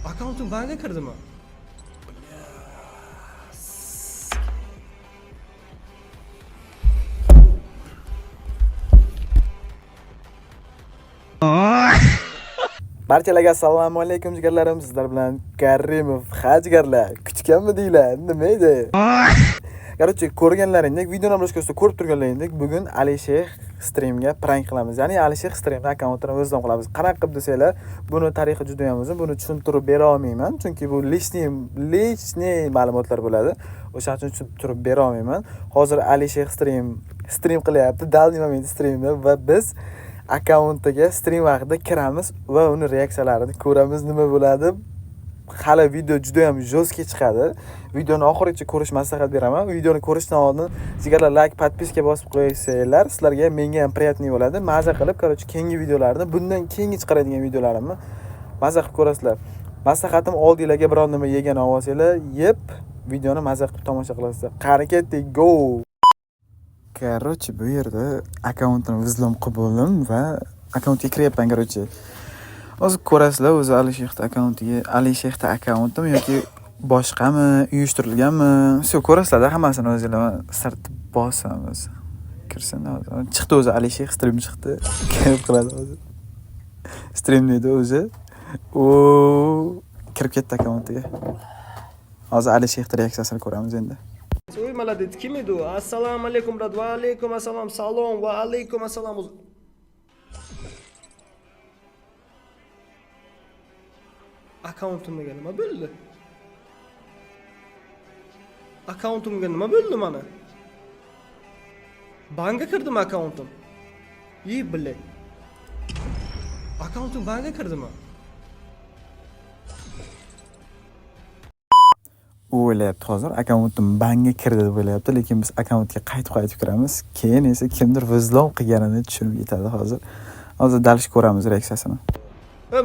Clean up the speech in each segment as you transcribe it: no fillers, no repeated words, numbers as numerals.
Akkauntim banga kirdimi? Barchalarga assalomu alaykum jigarlarim. Sizlar bilan Karimov Hajgarlar. Kutganmi deylar? Nima edi? Короче, ko'rganlaringdek, videoni boshqasida ko'rib turganlaringdek, bugun Alisher streamga prank qilamiz. Ya'ni Alisher streamda akkauntini o'zdan qilamiz. Qanaqa qilib desanglar, buni tarixi juda ham uzun, buni tushuntirib bera olmayman, chunki bu lishniy ma'lumotlar bo'ladi. O'sha uchun tushuntirib bera olmayman. Hozir Alisher stream qilyapti, dalniy moment streamda va biz akkauntiga stream vaqtida kiramiz va uni reaksiyalarini ko'ramiz, nima bo'ladi. Hali video juda ham jo'stka chiqadi. Videoni oxirigacha ko'rish maslahat beraman. Videoni ko'rishdan oldin sizlarga like, podpiska bosib qo'ysanglar, sizlarga menga ham приятный bo'ladi. Maza qilib, короче, keyingi videolarni, bundan keyingi chiqaradigan videolarimni maza qilib ko'rasizlar. Maslahatim oldinglarga biron nima yegan olsanglar, yeb videoni maza qilib tomosha qilasizlar. Qani ketdik, go. Короче, bu yerda akkauntini vizlom qilib bo'ldim va akkauntga kiryapman, короче. Hozir ko'rasizlar, o'zi Alisherda akkauntimi yoki boshqami, uyushtirilganmi? Shu ko'rasizlar, hammasini o'zinglar sirtib bosamiz. Kirsin hozir. Chiqdi o'zi Alisher stream chiqdi. Kirib qiladi hozir. Stream deydi o'zi. O kirib ketdi akkauntiga. Hozir Alisherda reaksiyasini ko'ramiz endi. Oy молодец, kim edi u? Assalomu alaykum, va alaykum assalom, salom va alaykum assalom. Akkauntimga nima bo'ldi? Akkauntimga nima bo'ldi mana? Banga kirdimi akkauntim? Bilay. Akkauntim banga kirdimi? O'ylayapti hozir akkauntim banga kirdi deb o'ylayapti, lekin biz akkauntga qaytib kiramiz. Keyin esa kimdir vizlom qilganini tushunib yetadi hozir. Hozir dalish ko'ramiz reaksiyasini.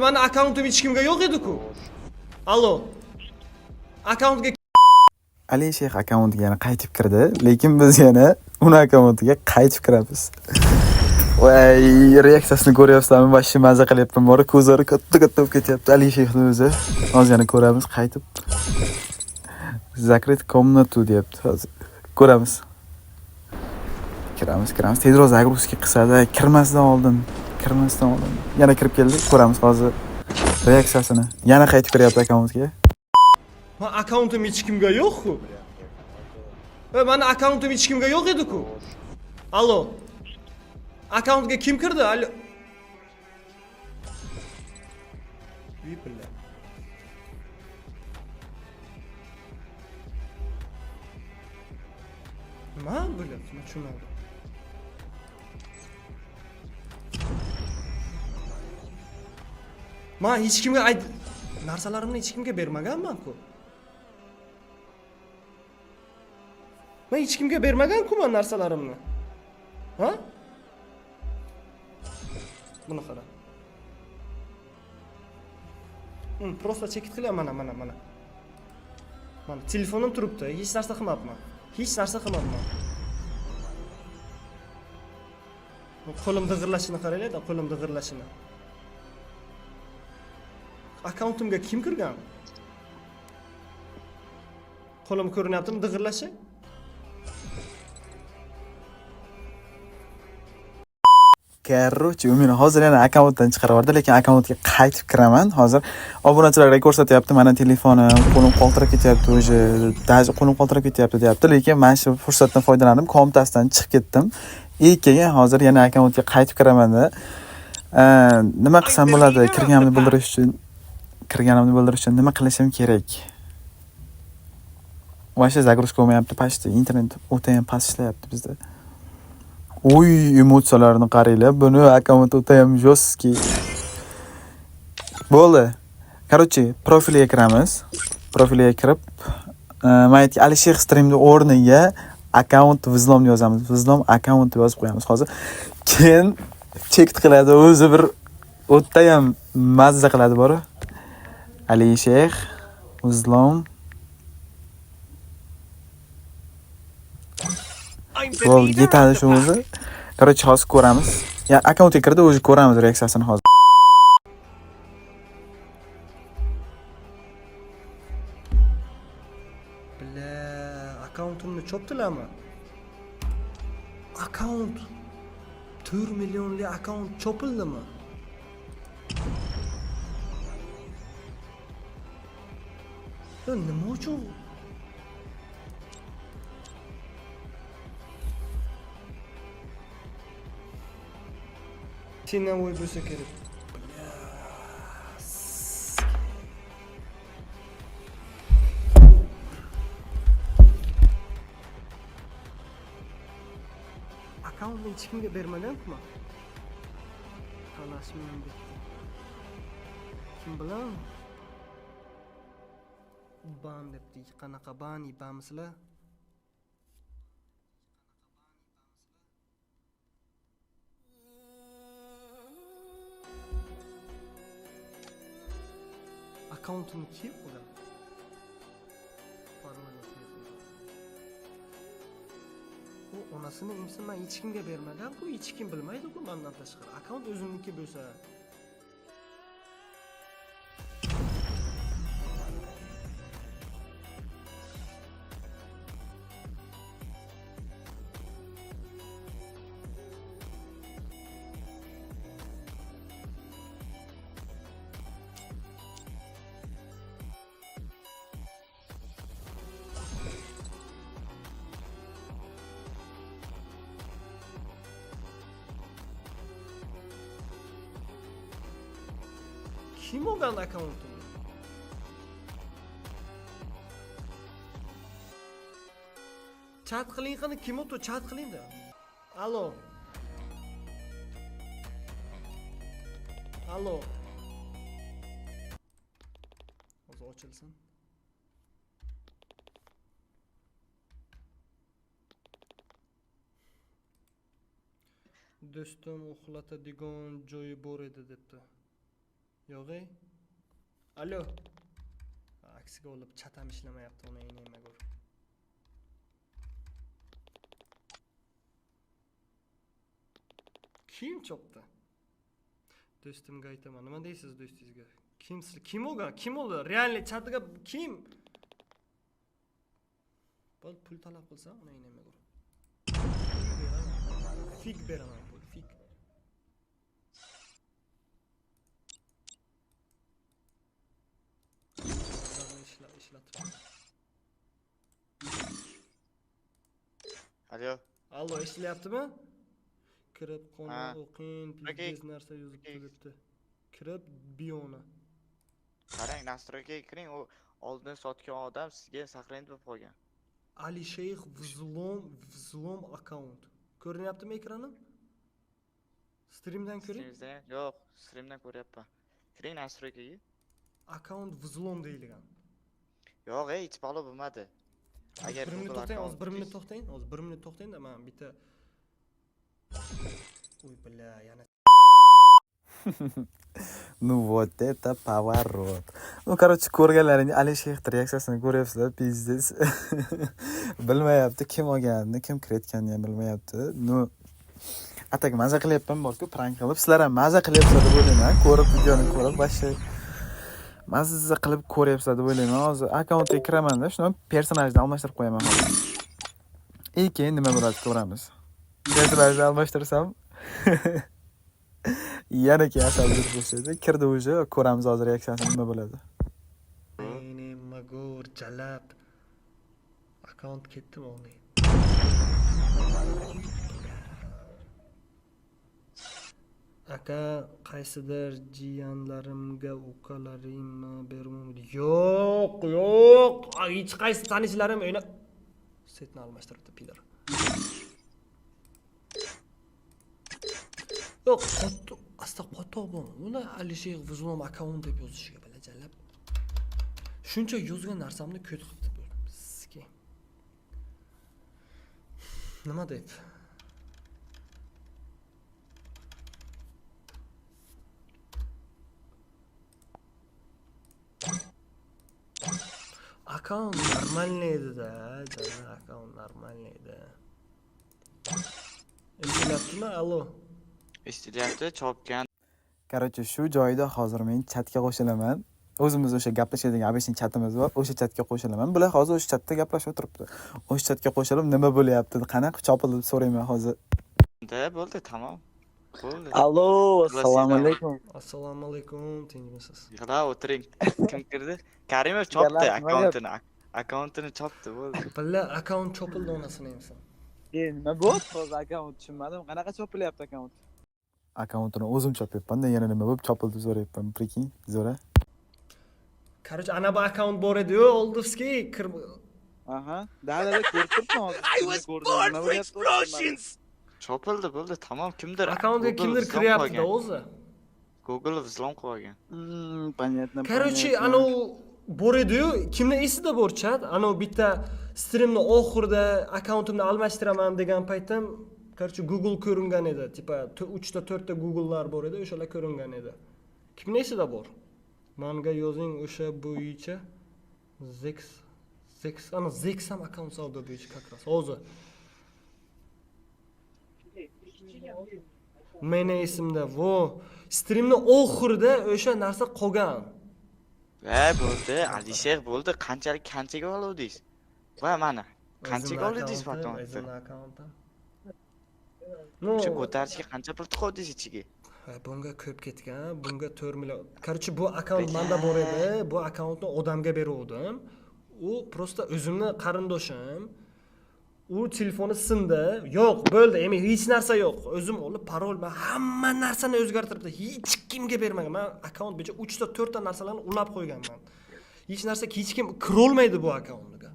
Mani akkauntim hech kimga yo'q edi-ku. Allo. Akkauntga Alisher akkauntiga yana qaytib kirdi, lekin biz yana uni akkauntiga qaytib kiramiz. Voy, reaksiyasini ko'ryapsizlarmi? Boshqa maza qilyapman. Bor ko'zlari katta-katta bo'lib ketyapti Alisherning o'zi. Hozir yana ko'ramiz qaytib. Zakrit komnatu deyapti hozir. Ko'ramiz. Kiramiz. Tezroq zagruzka qilsa-da, kirmasdan oldin. Yana kirib keldik, ko'ramiz hozir reaksiyasini. Yana qaytib kiryapti akkauntga. Men akkauntim hech kimga yo'q-ku. Mani akkauntim hech kimga yo'q edi-ku. Allo. Akkauntga kim kirdi? Allo. Bilay. Nima bo'lyapti? Men tushunmadim. Men hech kimga narsalarimni hech kimga bermaganman-ku. Men hech kimga bermagan-ku men narsalarimni. Ha? Buni qara. Просто chekit qilyapman mana. Mana telefonim turibdi, hech narsa qilmabman. Qo'lim dig'irlashini qaranglar-da, qo'lim dig'irlashini. Akkauntimga kim kirgan? Qo'lim ko'rinyaptimi dig'irlashi? Короче, men hozir yana akkauntdan chiqarib yubordi, lekin akkauntga qaytib kiraman. Hozir obunachilarga ko'rsatyapti, mana telefonim, qo'lim qoltirib ketyapti, даже qo'lim qoltirib ketyapti deyapti, lekin men shu fursatdan foydalanib, kompyuterdan chiqib ketdim. Keyin hozir yana akkauntga qaytib kiraman-da. Nima qilsam bo'ladi? Kirganimni bildirish uchun nima qilishim kerak? Voshcha zagruzka bo'lmayapti, pashti internet o'ta ham past ishlayapti bizda. Oy, emotsiyalarni qaranglar. Buni akkaunt o'ta ham jo'ski. Bo'ldi. Короче, profiliga kiramiz. Profiliga kirib, men aytgan Alisher streamning o'rniga akkaunt vizlom yozamiz. Vizlom akkaunt yozib qo'yamiz hozir. Keyin chekit qiladi, o'zi bir o'ta ham mazza qiladi bor. Alisher vizlom Vol yetadi shu o'zi. Короче, hozir ko'ramiz. Ya akkauntga kirdi, o'zi ko'ramiz reaksiyasini hozir. Bla, akkauntimni chopdilarmi? Akkaunt 4 millionli akkaunt chopildimi? Ya nima uchun? Senavoy bo'lsa kerak. Akkauntni hech kimga bermaganmi? Talashmayman debdi. Kim bilan? Ban debdi. Qanaqa ban, ibamisizlar? Akkauntini kim ular? U onasini imsi men hech kimga bermagan-ku, hech kim bilmaydi-ku mendan tashqari. Akkaunt o'zimniki bo'lsa. Kim olgan akkauntim? Chat qiling qani, kim o'tu chat qiling-da. Allo. Allo. Hozir ochilsin. Do'stim uxlatadigan joyi bor edi debdi. Yo'q-ey. Allo. Aksiga olib chatam ishlamayapti, uni nima ko'r. Kim chopdi? Do'stimga aytaman. Nima deysiz do'stingizga? Kimsiz? Kim olgan? Kim oldi? Realni chatiga kim? Bo'l pul talab qilsa, uni nima ko'r. Fig beraman pul, fig. Alo. Allo, eshitilyaptimi? Kirib qonun o'qing, pizdes narsa yozib turibdi. Kirib biona. Qarang, nastroyga kiring, u oldin sotgan odam sizga saqlanib bo'lib qolgan. Alisher Vzlom akkaunt. Ko'rinyaptimi ekranim? Streamdan ko'ring. Yo'q, streamdan ko'ryapman. Kiring nastroyga. Akkaunt Vzlom deyilgan. Yo'q, hech balo bo'lmadi. Agar bir minut to'xtang, hozir 1 minut to'xtang, hozir 1 minut to'xtang-da, men bitta Uy, bля, yana Ну вот это поворот. Ну, короче, ko'rganlaringiz Alisher reaksiyasini ko'ryapsizlar, pizdes. Bilmayapti kim olganini, kim kiritganini ham bilmayapti. Ну, atak maza qilyapman borku, prank qilib, sizlar ham maza qilyapsizlar deb o'ylayman. Ko'rib, videoni ko'rib, boshqa mazza qilib ko'ryapsizlar deb o'ylayman. Hozir akkauntga kiraman-da, shuni personajni almashtirib qo'yaman hozir. Keyin nima bo'ladi ko'ramiz. Personajni almashtirsam yana asabiy bo'lsa, kirdi o'zi, ko'ramiz hozir reaksiyasi nima bo'ladi. nima go'r jalab. Akkaunt ketdimi o'g'li? Aka, qaysidir jiyanlarimga ukalarimni bermaydi. Yo'q. Hech qaysi tanishlarim o'yna. Setni almashtiribdi pidor. Yo'q, qo'toq bu. Uni Alisher Vzlom akkaunt deb yozishiga bilajallab. Shuncha yozgan narsamni ko't qilib sizga. Nima deb? Akkaunt нормальный edi-da, jala akkaunt нормальный edi. Eshitilyaptimi? Allo. Eshitilyapti, chopgan. Короче, shu joyda hozir men chatga qo'shilaman. O'zimiz o'sha gaplashadigan обычный chatimiz bor. O'sha chatga qo'shilaman. Bular hozir o'sha chatda gaplashib o'tiribdi. O'sha chatga qo'shilib nima bo'lyapti, qanaqa chopildi deb so'rayman hozir. Bo'ldi, tamom. Bo'ldi. Allo, assalomu alaykum. Assalomu alaykum, tinchmisiz? Yig'la o'tiring. Kim kirdi? Karimov chopdi akkauntini. Akkauntini chopdi, bo'ldi. Billa akkaunt chopildi onasini emsan. Nima bo'ldi? Hozir akkaunt tushunmadim. Qanaqa chopilyapti akkaunt? Akkauntini o'zim chopyapman-da, yana nima bo'lib chopildi so'rayapman. Prikin, zo'ra. Короче, ana bu akkaunt bor edi-yu, Oldovskiy Aha, da ko'rib turibman hozir. I was born for explosions. Chopildi, bo'ldi, tamom. Kimdir akkauntga kimdir kiryapti-da o'zi. Google взлом qilgan. Понятно. Короче, anav bor edi-yu, kimni esida bor chat? Anav bitta streamni oxirida akkauntimni almashtiraman degan paytim, короче, Google ko'ringan edi. Tipa 3 ta 4 ta Google'lar bor edi, o'shalar ko'ringan edi. Kimni esida bor? Manga yozing o'sha bo'yicha Zex ana Zex ham akkaunt savdo bo'yicha как раз hozir. Meni esimda, vo streamni oxirida o'sha narsa qolgan. Bo'ldi, Alisher bo'ldi. Qanchaga oluvdingiz? Va mana, qanchaga oldingiz akkauntni? O'sha ko'tarishga qancha pul tiqdingiz ichiga? Bunga ko'p ketgan, bunga 4 million. Короче, bu akkaunt menda bor edi. Bu akkauntni odamga beruvdim. U prosta o'zimni qarindoshim. U telefoni sindi. Yo'q, bo'ldi, endi hech narsa yo'q. O'zim olib parol, men hamma narsani o'zgartiribdi. Hech kimga bermagan. Men akkaunt bo'yicha 3 ta 4 ta narsalarni ulab qo'yganman. Hech narsa hech kim kira olmaydi bu akkauntga.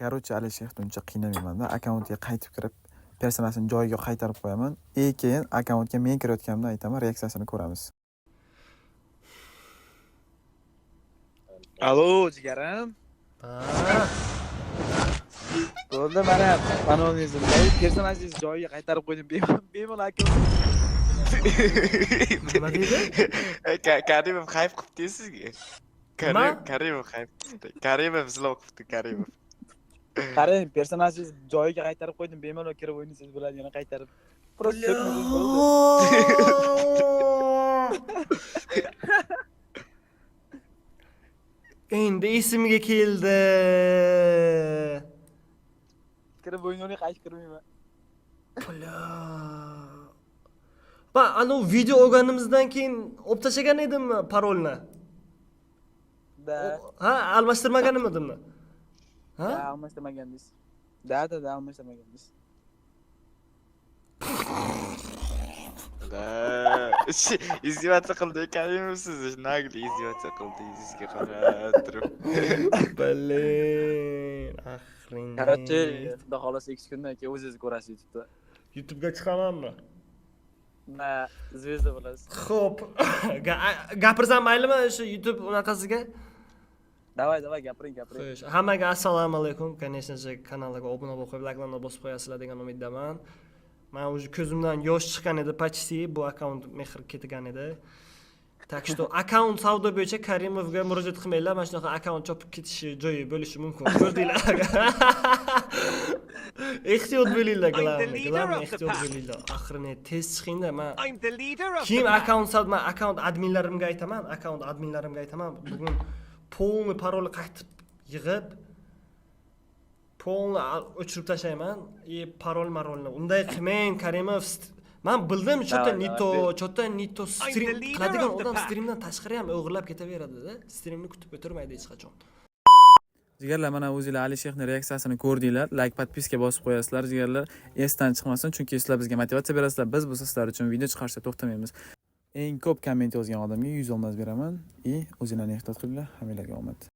Короче, Alisher uncha qiynamayman-da, akkauntga qaytib kirib personasini joyiga qaytarib qo'yaman. Keyin akkauntga men kirayotganimda aytaman, reaksiyasini ko'ramiz. Allo, jigarim. Bo'ldi, mana panoningizda personajingizni joyiga qaytarib qo'ydim. Bemalol akkaunt. Nima deydi? Karimov hayf qilibdi sizga. Karimov hayf qilibdi. Karimov взлом qilibdi, Karimov. Qarang, personajingizni joyiga qaytarib qo'ydim. Bemalol kirib o'ynaysiz bo'ladi, yana qaytarib. Просто Endi esimga keldi. kirib o'ynayman, qaytib kirmayman. Va ana video olganimizdan keyin olib tashlagan edimmi parolni? Da. Ha, almashtirmagan edimmi? Ha? Da, almashtirmagandingiz. Da, almashtirmagandingiz. Izdivotsa qildi Karimov-siz, nagli izdivotsa qildi, yuzingizga qarab turib. Blin, axring. Короче, xudo xolasa 2 kundan keyin o'zingiz ko'rasiz YouTube'da. YouTube'ga chiqamanmi? Na, zvezda bo'lasiz. Xo'p, gapirsam maylimi o'sha YouTube unaqasiga? Davay, gapiring. Xo'sh, hammaga assalomu alaykum. Конечно же, kanalga obuna bo'lib qo'yib, like-larni bosib qo'yasizlar degan umiddaman. Men уже ko'zimdan yosh chiqqan edi, почти bu akkaunt mehr ketgan edi. Так что akkaunt savdo bo'yicha Karimovga murojaat qilmanglar. Mana shunaqa akkaunt chopib ketishi joyi bo'lishi mumkin. Ko'rdinglar? Ehtiyot bo'linglar, glавное, ehtiyot bo'linglar. Oxirini tez chiqinglar. Men kim akkaunt savdo, men akkaunt adminlarimga aytaman. Bugun polni parolni qaytib yig'ib polni o'chirib tashlayman. Parol-marolni unday qilmang, Karimov. Men bildim, chota nito stream qiladigan odam streamdan tashqari ham o'g'irlab ketaveradi-da. Streamni kutib o'tirmaydi hech qachon. Jigarlar, mana o'zingizlar Alisherning reaksiyasini ko'rdinglar. Like, podpiska bosib qo'yasizlar, jigarlar. Esdan chiqmasin, chunki sizlar bizga motivatsiya berasizlar. Biz bu sizlar uchun video chiqarishda to'xtamaymiz. Eng ko'p komment yozgan odamga 100 olmaz beraman. O'zinglarni ehtiyot qilinglar. Hammalarga omad.